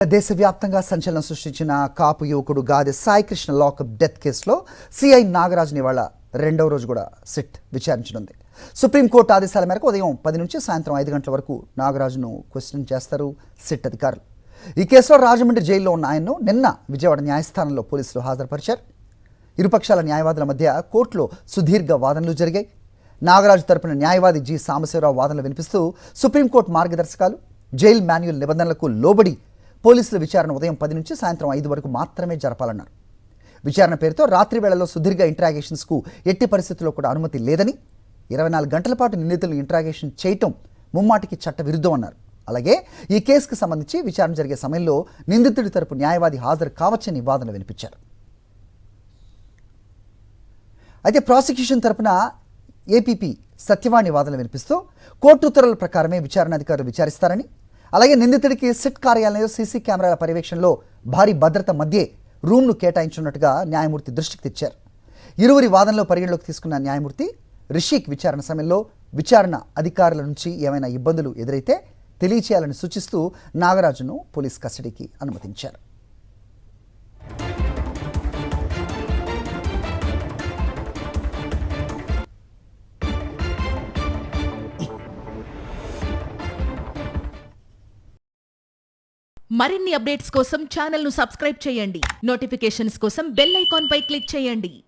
దేశవ్యాప్తంగా సంచలనం సృష్టించిన కాపు యువకుడు గాదె సాయికృష్ణ లాకప్ డెత్ కేసులో సిఐ నాగరాజుని ఇవాళ రెండవ రోజు కూడా సిట్ విచారించనుంది. సుప్రీంకోర్టు ఆదేశాల మేరకు ఉదయం 10 నుంచి సాయంత్రం 5 గంటల వరకు నాగరాజును క్వశ్చన్ చేస్తారు సిట్ అధికారులు. ఈ కేసులో రాజమండ్రి జైల్లో ఉన్న ఆయన్ను నిన్న విజయవాడ న్యాయస్థానంలో పోలీసులు హాజరుపరిచారు. ఇరుపక్షాల న్యాయవాదుల మధ్య కోర్టులో సుదీర్ఘ వాదనలు జరిగాయి. నాగరాజు తరపున న్యాయవాది జి సాంబశివరావు వాదనలు వినిపిస్తూ సుప్రీంకోర్టు మార్గదర్శకాలు, జైల్ మాన్యువల్ నిబంధనలకు లోబడి పోలీసుల విచారణ ఉదయం 10 నుంచి సాయంత్రం 5 వరకు మాత్రమే జరపాలన్నారు. విచారణ పేరుతో రాత్రి వేళల్లో సుదీర్ఘ ఇంట్రాగేషన్స్కు ఎట్టి పరిస్థితుల్లో కూడా అనుమతి లేదని, 24 గంటల పాటు నిందితులను ఇంట్రాగేషన్ చేయటం ముమ్మాటికి చట్ట విరుద్ధం అన్నారు. అలాగే ఈ కేసుకు సంబంధించి విచారణ జరిగే సమయంలో నిందితుడి తరపు న్యాయవాది హాజరు కావచ్చని వాదనలు వినిపించారు. అయితే ప్రాసిక్యూషన్ తరపున ఏపీపీ సత్యవాణి వాదనలు వినిపిస్తూ కోర్టు ఉత్తర్వుల ప్రకారమే విచారణ అధికారులు విచారిస్తారని, అలాగే నిందితుడికి సిట్ కార్యాలయంలో సీసీ కెమెరాల పర్యవేక్షణలో భారీ భద్రత మధ్యే రూమ్ను కేటాయించున్నట్టుగా న్యాయమూర్తి దృష్టికి తెచ్చారు. ఇరువురి వాదనలో పరిగణలోకి తీసుకున్న న్యాయమూర్తి రిషిక్ విచారణ సమయంలో విచారణ అధికారుల నుంచి ఏమైనా ఇబ్బందులు ఎదురైతే తెలియచేయాలని సూచిస్తూ నాగరాజును పోలీస్ కస్టడీకి అనుమతించారు. మరిన్ని అప్డేట్స్ కోసం ఛానల్ ను సబ్స్క్రైబ్ చేయండి. నోటిఫికేషన్స్ కోసం బెల్ ఐకాన్ పై క్లిక్ చేయండి.